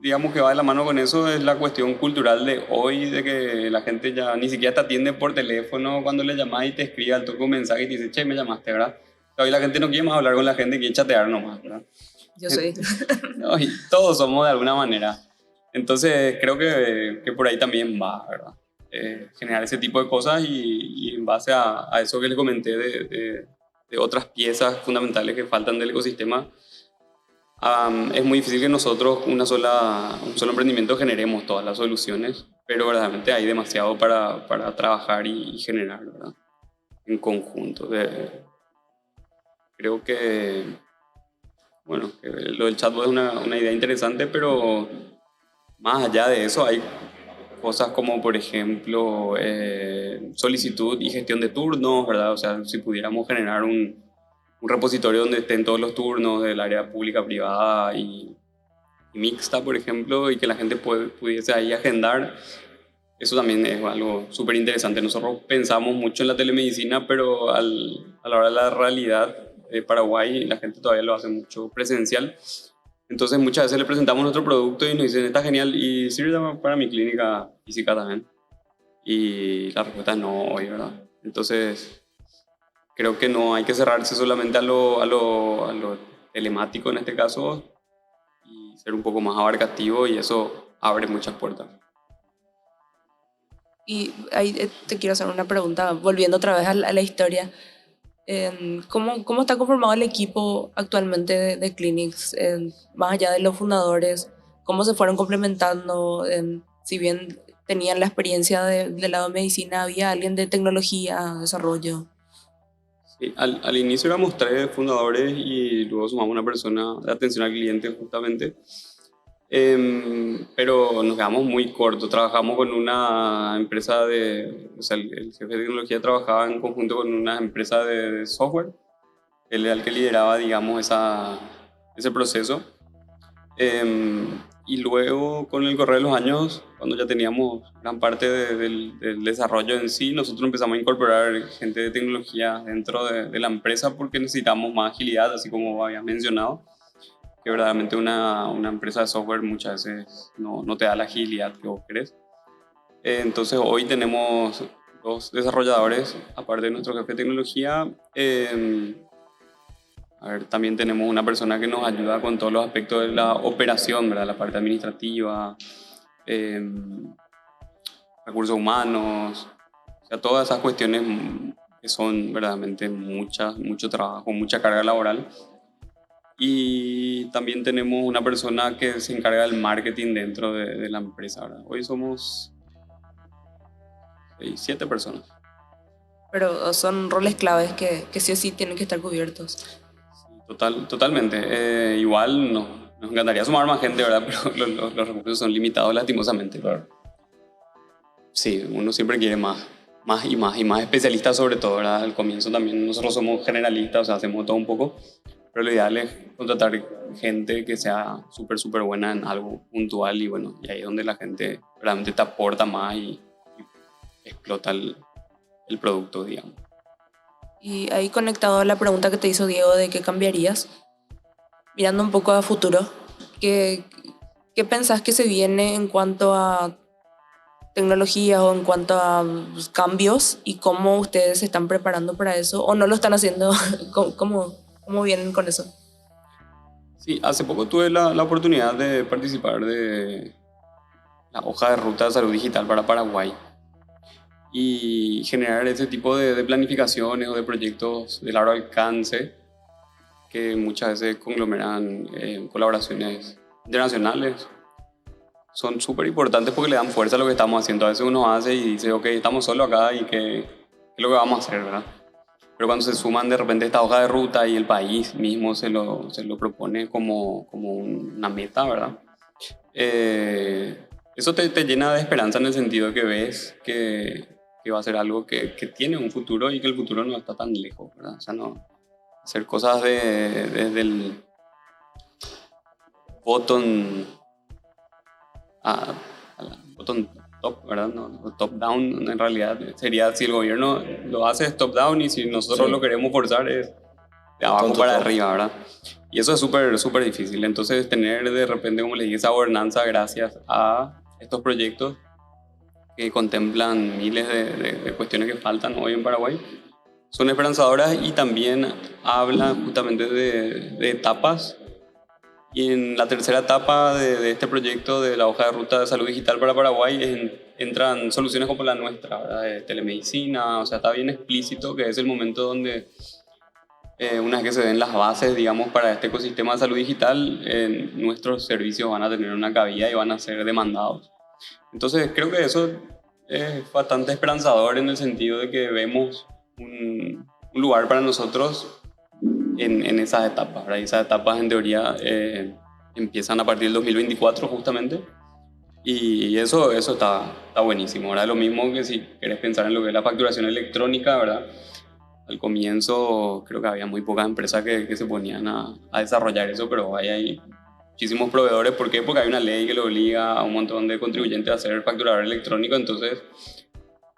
digamos que va de la mano con eso, es la cuestión cultural de hoy, de que la gente ya ni siquiera te atiende por teléfono cuando le llamas y te escribe al toque un mensaje y te dice, che, me llamaste, ¿verdad? Hoy la gente no quiere más hablar con la gente, quiere chatear nomás, ¿verdad? Yo soy. No, y todos somos de alguna manera. Entonces creo que por ahí también va, ¿verdad? Generar ese tipo de cosas y en base a eso que les comenté de otras piezas fundamentales que faltan del ecosistema, es muy difícil que nosotros, un solo emprendimiento, generemos todas las soluciones, pero verdaderamente hay demasiado para trabajar y generar, ¿verdad? En conjunto. Creo que, bueno, que lo del chatbot es una idea interesante, pero más allá de eso hay cosas como, por ejemplo, solicitud y gestión de turnos, ¿verdad? O sea, si pudiéramos generar un repositorio donde estén todos los turnos del área pública, privada y mixta, por ejemplo, y que la gente pudiese ahí agendar, eso también es algo súper interesante. Nosotros pensamos mucho en la telemedicina, pero a la hora de la realidad de Paraguay, la gente todavía lo hace mucho presencial. Entonces muchas veces le presentamos nuestro producto y nos dicen, está genial y sirve para mi clínica física también. Y la respuesta es no hoy, ¿verdad? Entonces creo que no hay que cerrarse solamente a lo telemático en este caso y ser un poco más abarcativo, y eso abre muchas puertas. Y ahí te quiero hacer una pregunta, volviendo otra vez a la historia. ¿Cómo está conformado el equipo actualmente de Clinics? Más allá de los fundadores, ¿cómo se fueron complementando? Si bien tenían la experiencia del lado de medicina, ¿había alguien de tecnología, desarrollo? Sí, al inicio éramos 3 fundadores y luego sumamos una persona de atención al cliente justamente. Pero nos quedamos muy cortos. Trabajamos con una empresa o sea, el jefe de tecnología trabajaba en conjunto con una empresa de software. Él era el que lideraba, digamos, ese proceso. Y luego, con el correr de los años, cuando ya teníamos gran parte del desarrollo en sí, nosotros empezamos a incorporar gente de tecnología dentro de la empresa porque necesitamos más agilidad, así como había mencionado, que verdaderamente una empresa de software muchas veces no te da la agilidad que vos querés. Entonces hoy tenemos 2 desarrolladores, aparte de nuestro jefe de tecnología. También tenemos una persona que nos ayuda con todos los aspectos de la operación, ¿verdad? La parte administrativa, recursos humanos, o sea, todas esas cuestiones que son verdaderamente mucho trabajo, mucha carga laboral. Y también tenemos una persona que se encarga del marketing dentro de la empresa, ¿verdad? Hoy somos 7 personas. Pero son roles claves que sí o sí tienen que estar cubiertos. Totalmente. Igual nos encantaría sumar más gente, ¿verdad? Pero los recursos son limitados lastimosamente. Claro. Sí, uno siempre quiere más y más y más especialistas sobre todo, ¿verdad? Al comienzo también nosotros somos generalistas, o sea, hacemos todo un poco, pero lo ideal es contratar gente que sea súper buena en algo puntual y bueno, y ahí es donde la gente realmente te aporta más y explota el producto, digamos. Y ahí conectado a la pregunta que te hizo Diego de qué cambiarías, mirando un poco a futuro, ¿qué, qué pensás que se viene en cuanto a tecnología o en cuanto a cambios y cómo ustedes se están preparando para eso o no lo están haciendo? ¿Cómo? ¿Cómo vienen con eso? Sí, hace poco tuve la oportunidad de participar de la hoja de ruta de salud digital para Paraguay y generar ese tipo de planificaciones o de proyectos de largo alcance que muchas veces conglomeran colaboraciones internacionales. Son súper importantes porque le dan fuerza a lo que estamos haciendo. A veces uno hace y dice, ok, estamos solo acá y ¿qué es lo que vamos a hacer, verdad? Pero cuando se suman de repente esta hoja de ruta y el país mismo se lo propone como una meta, ¿verdad? Eso te llena de esperanza en el sentido de que ves que va a ser algo que tiene un futuro y que el futuro no está tan lejos, ¿verdad? O sea, no hacer cosas desde el bottom a, a la bottom top, ¿verdad? No, top down en realidad sería si el gobierno lo hace es top down y si nosotros Sí. lo queremos forzar es de abajo Tonto para top. arriba, ¿verdad? Y eso es súper, súper difícil. Entonces, tener de repente, como les dije, esa gobernanza gracias a estos proyectos que contemplan miles de cuestiones que faltan hoy en Paraguay, son esperanzadoras y también hablan justamente de etapas. Y en la tercera etapa de este proyecto de la hoja de ruta de salud digital para Paraguay entran soluciones como la nuestra, ¿verdad? De telemedicina, o sea, está bien explícito que es el momento donde una vez que se den las bases, digamos, para este ecosistema de salud digital, nuestros servicios van a tener una cabida y van a ser demandados. Entonces, creo que eso es bastante esperanzador en el sentido de que vemos un lugar para nosotros en esas etapas, ¿verdad? Y esas etapas, en teoría, empiezan a partir del 2024, justamente. Y eso está buenísimo, ¿verdad? Lo mismo que si querés pensar en lo que es la facturación electrónica, ¿verdad? Al comienzo creo que había muy pocas empresas que se ponían a desarrollar eso, pero hay muchísimos proveedores. ¿Por qué? Porque hay una ley que le obliga a un montón de contribuyentes a hacer facturador electrónico, entonces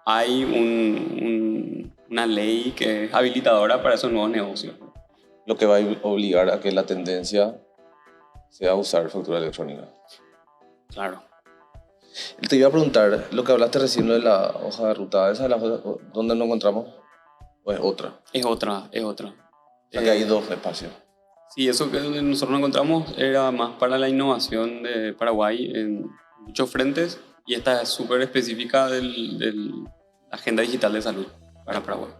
hay una ley que es habilitadora para esos nuevos negocios. Lo que va a obligar a que la tendencia sea usar factura electrónica. Claro. Te iba a preguntar, lo que hablaste recién de la hoja de ruta, ¿esa es la dónde nos encontramos? ¿O es otra? Es otra, es otra. O sea que hay dos espacios. Sí, eso que nosotros nos encontramos era más para la innovación de Paraguay en muchos frentes y esta es súper específica de la agenda digital de salud para Paraguay.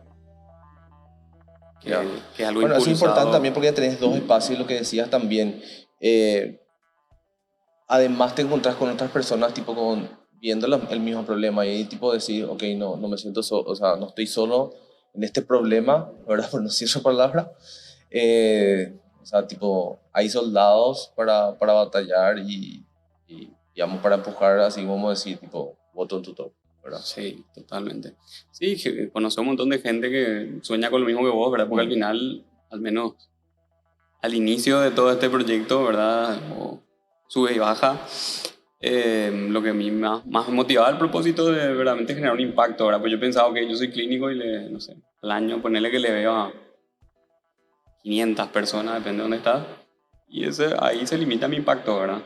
Que, Ya. que es algo Bueno, eso es impulsado. importante también porque ya tenés dos espacios y lo que decías también. Además te encontrás con otras personas viendo el mismo problema y ahí tipo decir, ok, no me siento solo, o sea, no estoy solo en este problema, ¿verdad? Por no decir esa palabra. O sea, tipo, hay soldados para batallar y, digamos, para empujar, así como decir, tipo, botón to top, ¿verdad? Sí, totalmente. Sí, conozco un montón de gente que sueña con lo mismo que vos, ¿verdad? Porque al final, al menos al inicio de todo este proyecto, ¿verdad? O sube y baja. Lo que a mí más me motivaba el propósito de verdaderamente generar un impacto, ¿verdad? Pues yo pensaba que yo soy clínico y no sé, al año ponerle que le veo a 500 personas, depende de dónde estás. Y ahí se limita mi impacto, ¿verdad?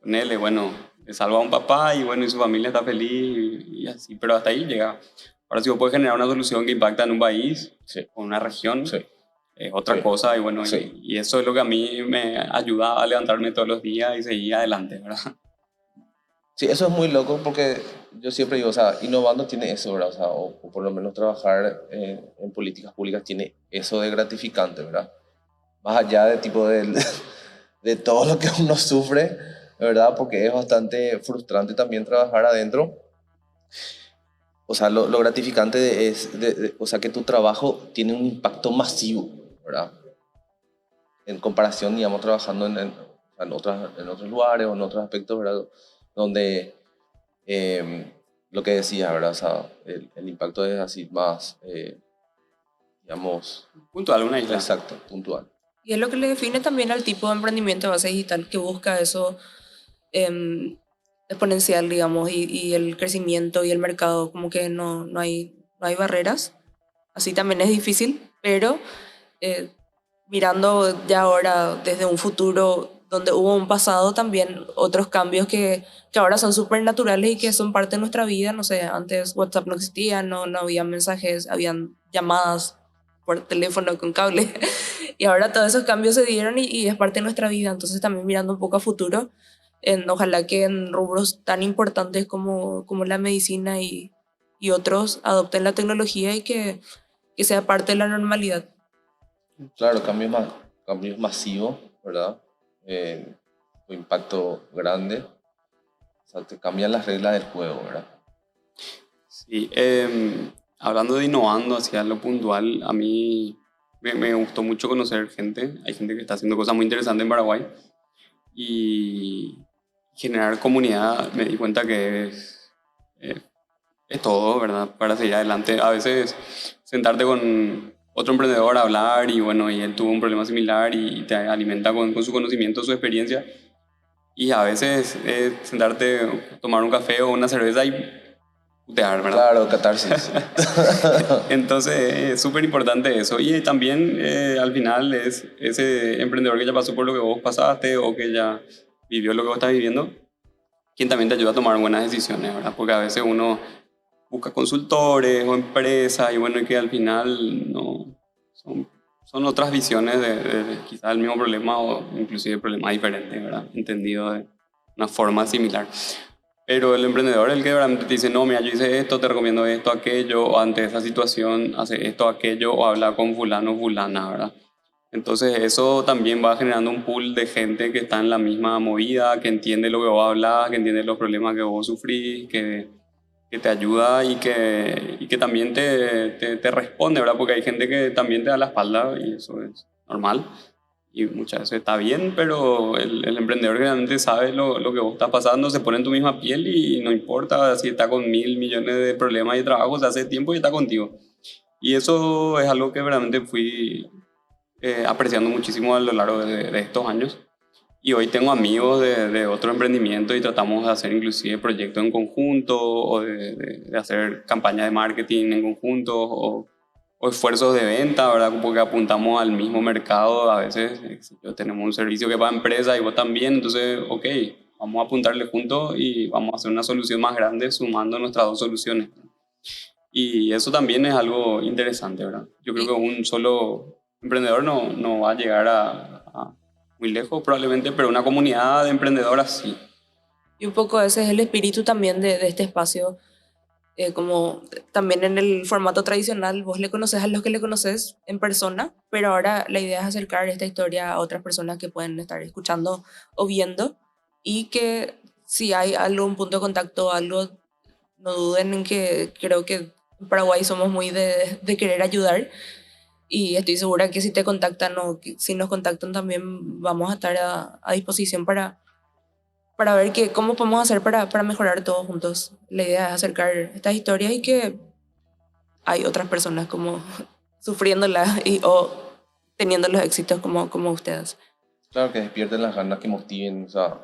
Ponerle, bueno, le salva a un papá y bueno, y su familia está feliz y así, pero hasta ahí llega. Ahora si vos puedes generar una solución que impacta en un país Sí. o una región, Sí. es otra Sí. cosa y bueno, Sí. y eso es lo que a mí me ayuda a levantarme todos los días y seguir adelante, ¿verdad? Sí, eso es muy loco porque yo siempre digo, o sea, innovando tiene eso, ¿verdad? O sea, o por lo menos trabajar en políticas públicas tiene eso de gratificante, ¿verdad? Más allá de tipo de todo lo que uno sufre, ¿verdad? Porque es bastante frustrante también trabajar adentro. O sea, lo gratificante es, o sea, que tu trabajo tiene un impacto masivo, ¿verdad? En comparación, digamos, trabajando en otros lugares o en otros aspectos, ¿verdad? Donde lo que decía, ¿verdad? O sea, el impacto es así más, digamos, Puntual, una isla. exacto, puntual. Y es lo que le define también al tipo de emprendimiento de base digital que busca eso exponencial, digamos, y el crecimiento y el mercado, como que no hay barreras. Así también es difícil, pero eh, mirando ya ahora desde un futuro donde hubo un pasado también, otros cambios que ahora son súper naturales y que son parte de nuestra vida. No sé, antes WhatsApp no existía, no había mensajes, habían llamadas por teléfono, con cable. Y ahora todos esos cambios se dieron y es parte de nuestra vida. Entonces también mirando un poco a futuro, ojalá que en rubros tan importantes como la medicina y otros adopten la tecnología y que sea parte de la normalidad. Claro, cambios masivos, ¿verdad? Un impacto grande. O sea, te cambian las reglas del juego, ¿verdad? Sí, hablando de innovando hacia lo puntual, a mí me gustó mucho conocer gente. Hay gente que está haciendo cosas muy interesantes en Paraguay y generar comunidad me di cuenta que eh, es todo, ¿verdad? Para seguir adelante. A veces sentarte con otro emprendedor a hablar y bueno, y él tuvo un problema similar y te alimenta con su conocimiento, su experiencia. Y a veces sentarte, tomar un café o una cerveza y putear, ¿verdad? Claro, catarsis. Entonces es súper importante eso. Y también al final es ese emprendedor que ya pasó por lo que vos pasaste o que ya vivió lo que vos estás viviendo, quien también te ayuda a tomar buenas decisiones, ¿verdad? Porque a veces uno busca consultores o empresas y bueno, y que al final no son otras visiones de quizás el mismo problema o inclusive problemas diferentes, ¿verdad? Entendido de una forma similar. Pero el emprendedor, el que realmente te dice, no, mira, yo hice esto, te recomiendo esto, aquello, o ante esa situación, hace esto, aquello, o habla con fulano o fulana, ¿verdad? Entonces eso también va generando un pool de gente que está en la misma movida, que entiende lo que vos hablas, que entiende los problemas que vos sufrís, que te ayuda y que también te responde, ¿verdad? Porque hay gente que también te da la espalda y eso es normal y muchas veces está bien, pero el emprendedor realmente sabe lo que vos estás pasando, se pone en tu misma piel y no importa si está con 1.000 millones de problemas y trabajos hace tiempo y está contigo. Y eso es algo que realmente fui apreciando muchísimo a lo largo de estos años. Y hoy tengo amigos de otro emprendimiento y tratamos de hacer inclusive proyectos en conjunto o de hacer campañas de marketing en conjunto o esfuerzos de venta, ¿verdad? Porque apuntamos al mismo mercado. A veces tenemos un servicio que va a empresa y vos también, entonces, ok, vamos a apuntarle juntos y vamos a hacer una solución más grande sumando nuestras dos soluciones. Y eso también es algo interesante, ¿verdad? Yo creo que un solo emprendedor no va a llegar a muy lejos probablemente, pero una comunidad de emprendedoras sí. Y un poco ese es el espíritu también de este espacio. Como también en el formato tradicional, vos le conoces a los que le conoces en persona, pero ahora la idea es acercar esta historia a otras personas que pueden estar escuchando o viendo y que si hay algún punto de contacto, algo, no duden en que creo que en Paraguay somos muy de querer ayudar y estoy segura que si te contactan o que si nos contactan también vamos a estar a disposición para ver cómo podemos hacer para mejorar todos juntos. La idea es acercar estas historias y que hay otras personas como sufriéndolas o teniendo los éxitos como ustedes. Claro, que despierten las ganas, que motiven, o sea,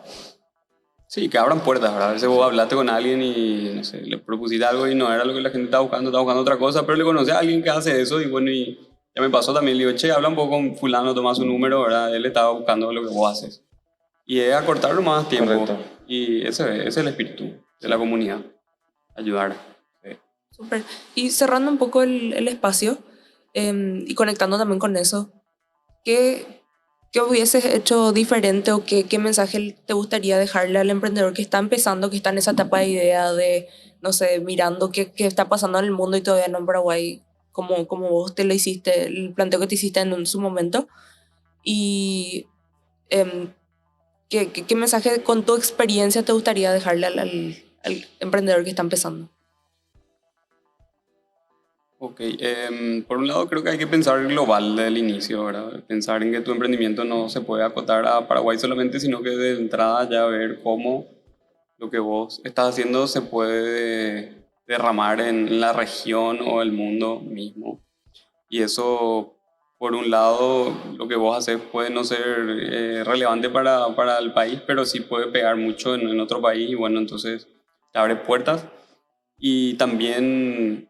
Sí, que abran puertas, ¿verdad? A veces vos hablaste con alguien y, no sé, le propusiste algo y no era lo que la gente estaba buscando otra cosa, pero le conoces a alguien que hace eso y bueno, y ya me pasó también, le digo, che, habla un poco con fulano, toma su número, ¿verdad? Él estaba buscando lo que vos haces. Y es acortar más tiempo. correcto. Y ese es el espíritu de la comunidad, ayudar. Súper. Y cerrando un poco el espacio y conectando también con eso, ¿qué hubieses hecho diferente o qué mensaje te gustaría dejarle al emprendedor que está empezando, que está en esa etapa de idea de, no sé, mirando qué está pasando en el mundo y todavía no en Paraguay, como vos te lo hiciste, el planteo que te hiciste en su momento? Y em, qué mensaje con tu experiencia te gustaría dejarle al emprendedor que está empezando? Ok, por un lado creo que hay que pensar global desde el inicio, ¿verdad? Pensar en que tu emprendimiento no se puede acotar a Paraguay solamente, sino que de entrada ya ver cómo lo que vos estás haciendo se puede derramar en la región o el mundo mismo. Y eso, por un lado, lo que vos haces puede no ser relevante para el país, pero sí puede pegar mucho en otro país y bueno, entonces te abre puertas y también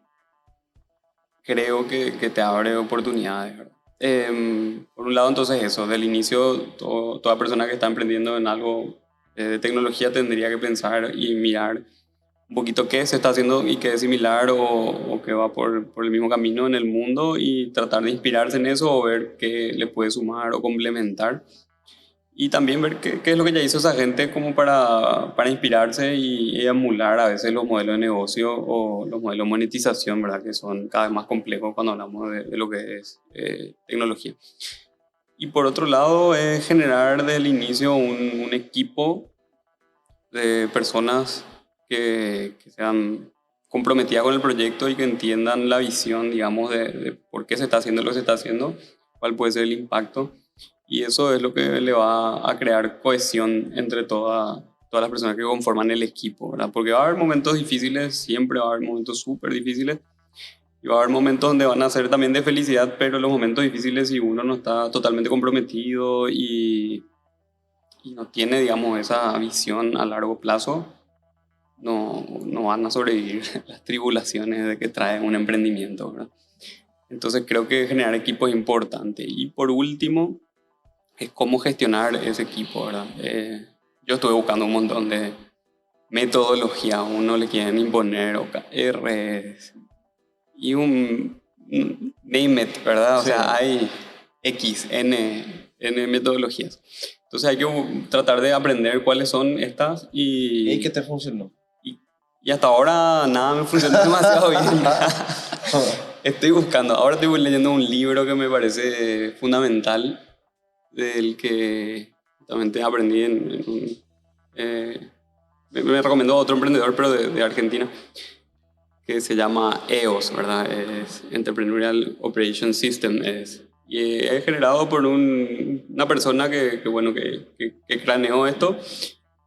creo que te abre oportunidades, ¿verdad? Por un lado, entonces eso, del inicio, toda persona que está emprendiendo en algo de tecnología tendría que pensar y mirar un poquito qué se está haciendo y qué es similar o qué va por el mismo camino en el mundo y tratar de inspirarse en eso o ver qué le puede sumar o complementar. Y también ver qué es lo que ya hizo esa gente como para inspirarse y emular a veces los modelos de negocio o los modelos de monetización, ¿verdad? Que son cada vez más complejos cuando hablamos de lo que es tecnología. Y por otro lado, es generar desde el inicio un equipo de personas que sean comprometidas con el proyecto y que entiendan la visión, digamos, de por qué se está haciendo lo que se está haciendo, cuál puede ser el impacto. Y eso es lo que le va a crear cohesión entre todas las personas que conforman el equipo, ¿verdad? Porque va a haber momentos difíciles, siempre va a haber momentos súper difíciles, y va a haber momentos donde van a ser también de felicidad, pero los momentos difíciles, si uno no está totalmente comprometido y no tiene, digamos, esa visión a largo plazo, no van a sobrevivir las tribulaciones de que trae un emprendimiento, ¿verdad? Entonces creo que generar equipo es importante. Y por último, es cómo gestionar ese equipo, ¿verdad? Yo estuve buscando un montón de metodología, a uno le quieren imponer OKRs y un name it, ¿verdad? O Sí. sea, hay N metodologías. Entonces hay que tratar de aprender cuáles son estas ¿Y qué te funcionó? y hasta ahora nada me funcionó demasiado bien. Estoy buscando, ahora estoy leyendo un libro que me parece fundamental, del que justamente aprendí me recomendó otro emprendedor, pero de Argentina, que se llama EOS, ¿verdad? Es Entrepreneurial Operation System. Y es generado por una persona bueno, que craneó esto.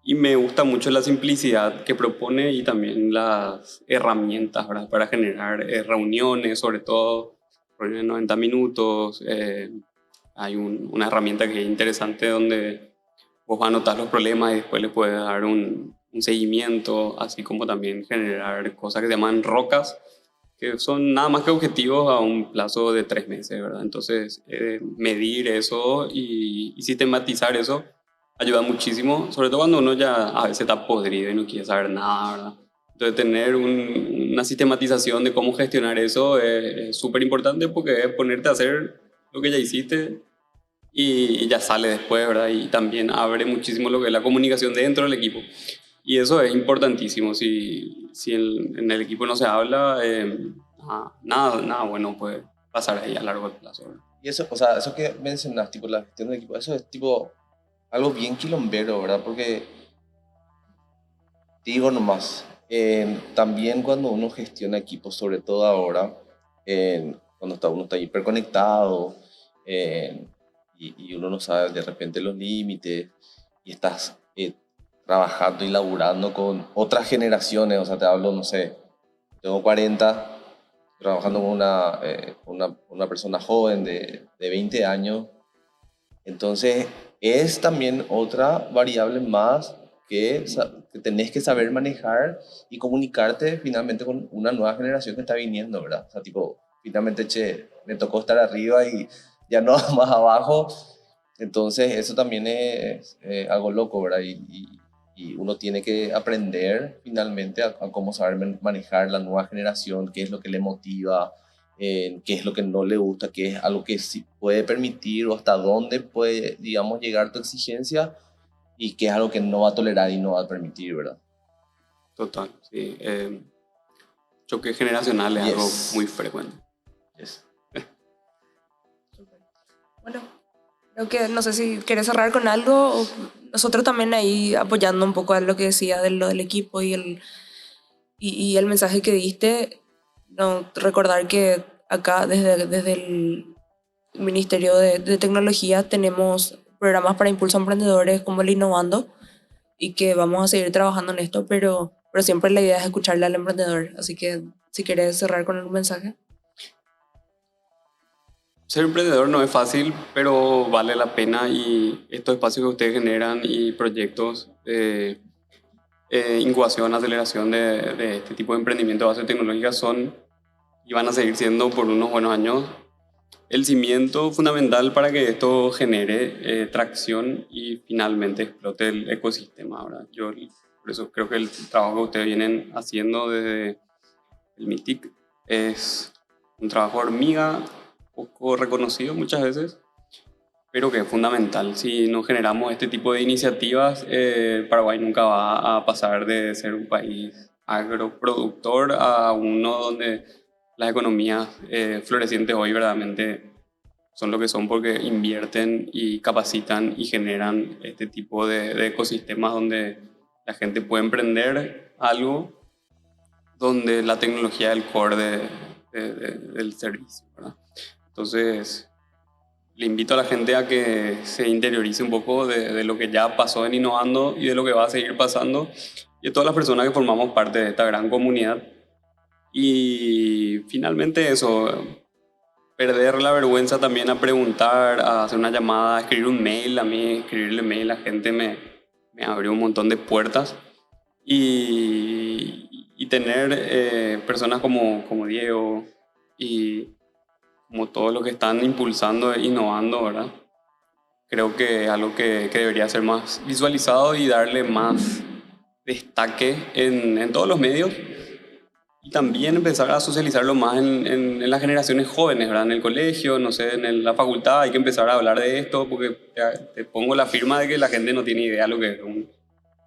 Y me gusta mucho la simplicidad que propone y también las herramientas, ¿verdad? Para generar reuniones, sobre todo reuniones de 90 minutos. Hay una herramienta que es interesante donde vos vas a anotar los problemas y después le puedes dar un seguimiento, así como también generar cosas que se llaman rocas, que son nada más que objetivos a un plazo de 3 meses, ¿verdad? Entonces, medir eso y sistematizar eso ayuda muchísimo, sobre todo cuando uno ya a veces está podrido y no quiere saber nada, ¿verdad? Entonces, tener una sistematización de cómo gestionar eso es súper importante porque es ponerte a hacer lo que ya hiciste y ya sale después, ¿verdad? Y también abre muchísimo lo que es la comunicación dentro del equipo. Y eso es importantísimo. Si en el equipo no se habla, nada bueno puede pasar ahí a largo plazo, ¿verdad? Y eso, o sea, eso que mencionas, tipo la gestión del equipo, eso es tipo algo bien quilombero, ¿verdad? Porque, te digo nomás, también cuando uno gestiona equipos, sobre todo ahora, cuando uno está hiperconectado y uno no sabe de repente los límites y estás trabajando y laburando con otras generaciones, o sea, te hablo, no sé, tengo 40, trabajando con una persona joven de 20 años. Entonces, es también otra variable más que tenés que saber manejar y comunicarte finalmente con una nueva generación que está viniendo, ¿verdad? O sea, tipo, finalmente, che, me tocó estar arriba y ya no más abajo. Entonces, eso también es algo loco, ¿verdad? Y uno tiene que aprender finalmente a cómo saber manejar la nueva generación, qué es lo que le motiva, qué es lo que no le gusta, qué es algo que sí puede permitir o hasta dónde puede, digamos, llegar tu exigencia y qué es algo que no va a tolerar y no va a permitir, ¿verdad? Total, sí. Choque generacional es Yes. algo muy frecuente. Yes. Bueno, creo que no sé si quieres cerrar con algo o nosotros también ahí apoyando un poco a lo que decía de lo del equipo y el mensaje que diste. No, recordar que acá desde el Ministerio de Tecnología tenemos programas para impulso a emprendedores como el Innovando y que vamos a seguir trabajando en esto, pero siempre la idea es escucharle al emprendedor. Así que si quieres cerrar con un mensaje. Ser emprendedor no es fácil, pero vale la pena y estos espacios que ustedes generan y proyectos de incubación, aceleración de este tipo de emprendimiento de base tecnológica son y van a seguir siendo por unos buenos años el cimiento fundamental para que esto genere tracción y finalmente explote el ecosistema, ¿verdad? Yo Por eso creo que el trabajo que ustedes vienen haciendo desde el MITIC es un trabajo hormiga, poco reconocido muchas veces, pero que es fundamental. Si no generamos este tipo de iniciativas, Paraguay nunca va a pasar de ser un país agroproductor a uno donde las economías florecientes hoy verdaderamente son lo que son porque invierten y capacitan y generan este tipo de ecosistemas donde la gente puede emprender algo, donde la tecnología es el core del servicio, ¿verdad? Entonces, le invito a la gente a que se interiorice un poco de lo que ya pasó en Innovando y de lo que va a seguir pasando, y de todas las personas que formamos parte de esta gran comunidad. Y finalmente eso, perder la vergüenza también a preguntar, a hacer una llamada, a escribir un mail. A mí escribirle mail a la gente me abrió un montón de puertas. Y tener personas como Diego y como todos los que están impulsando e innovando, ¿verdad? Creo que es algo que debería ser más visualizado y darle más destaque en todos los medios. Y también empezar a socializarlo más en las generaciones jóvenes, ¿verdad? En el colegio, no sé, la facultad, hay que empezar a hablar de esto, porque te pongo la firma de que la gente no tiene idea de lo que es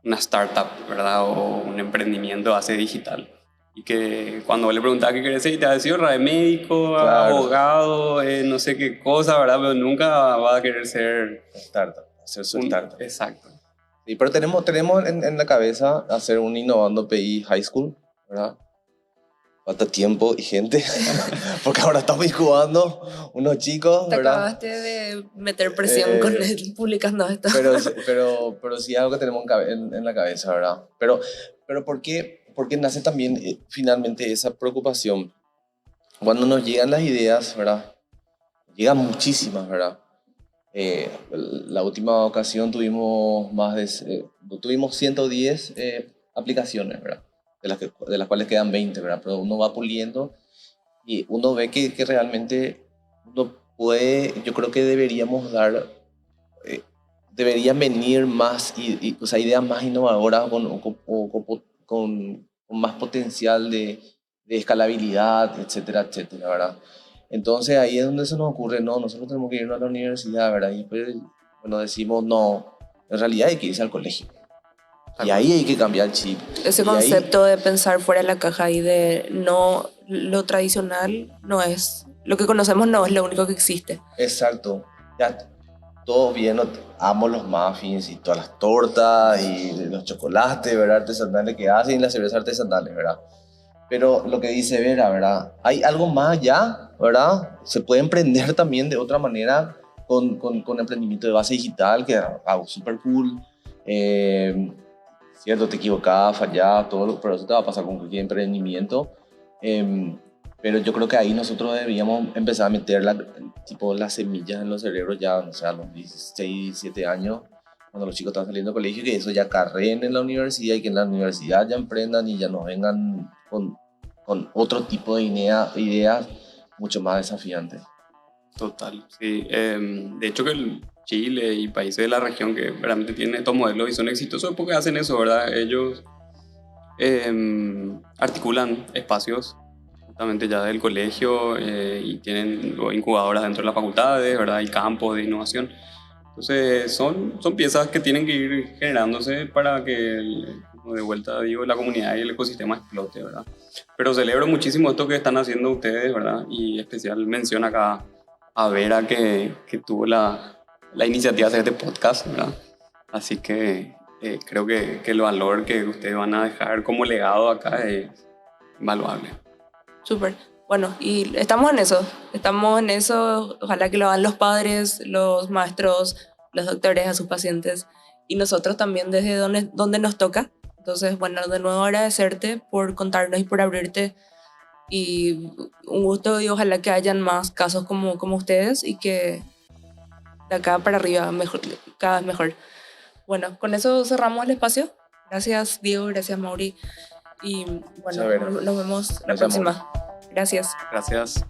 una startup, ¿verdad? O un emprendimiento base digital. Y que cuando le preguntaba qué querés ser, te va a decir, médico, Claro. abogado, no sé qué cosa, ¿verdad? Pero nunca va a querer ser Startup, hacer su startup. Exacto. Sí, pero tenemos en la cabeza hacer un Innovando PI High School, ¿verdad? Falta tiempo y gente, porque ahora estamos incubando unos chicos, Te ¿verdad? acabaste de meter presión con él publicando esto. Pero sí es algo que tenemos en la cabeza, ¿verdad? Pero ¿por qué nace también finalmente esa preocupación? Cuando nos llegan las ideas, ¿verdad? Llegan muchísimas, ¿verdad? La última ocasión tuvimos tuvimos 110 aplicaciones, ¿verdad? De las cuales quedan 20, ¿verdad? Pero uno va puliendo y uno ve que realmente uno puede, yo creo que deberían venir más, o sea, ideas más innovadoras con más potencial de escalabilidad, etcétera, etcétera, ¿verdad? Entonces ahí es donde se nos ocurre, no, nosotros tenemos que irnos a la universidad, ¿verdad? Y después, bueno, decimos, no, en realidad hay que irse al colegio. Y ahí hay que cambiar el chip. Ese Y ahí- concepto de pensar fuera de la caja y de no, lo tradicional no es, lo que conocemos no es lo único que existe. Exacto. Ya, todo bien, amo los muffins y todas las tortas y los chocolates, ¿verdad? Artesanales que hacen y las cervezas artesanales, ¿verdad? Pero lo que dice Vera, ¿verdad? Hay algo más allá, ¿verdad? Se puede emprender también de otra manera con emprendimiento de base digital, que es algo súper cool. Cierto, te equivocabas, fallabas, pero eso te va a pasar con cualquier emprendimiento. Pero yo creo que ahí nosotros deberíamos empezar a meter tipo las semillas en los cerebros ya, o sea, a los 16, 17 años, cuando los chicos están saliendo del colegio, que eso ya carreen en la universidad y que en la universidad ya emprendan y ya nos vengan con otro tipo de ideas mucho más desafiantes. Total, sí. De hecho que el Chile y países de la región que realmente tienen estos modelos y son exitosos porque hacen eso, ¿verdad? Ellos articulan espacios justamente ya del colegio y tienen luego incubadoras dentro de las facultades, ¿verdad? Y campos de innovación. Entonces son piezas que tienen que ir generándose para que, como de vuelta digo, la comunidad y el ecosistema explote, ¿verdad? Pero celebro muchísimo esto que están haciendo ustedes, ¿verdad? Y especial mención acá a Vera que tuvo la iniciativa de hacer este podcast, ¿verdad? Así que creo que el valor que ustedes van a dejar como legado acá es invaluable. Súper. Bueno, y estamos en eso, ojalá que lo hagan los padres, los maestros, los doctores a sus pacientes y nosotros también desde donde nos toca. Entonces, bueno, de nuevo agradecerte por contarnos y por abrirte y un gusto y ojalá que hayan más casos como ustedes y que de acá para arriba mejor, cada vez mejor. Bueno, con eso cerramos el espacio. Gracias Diego, gracias Mauri y bueno, Gracias, Vera. nos vemos la Gracias, próxima. Gracias. Gracias.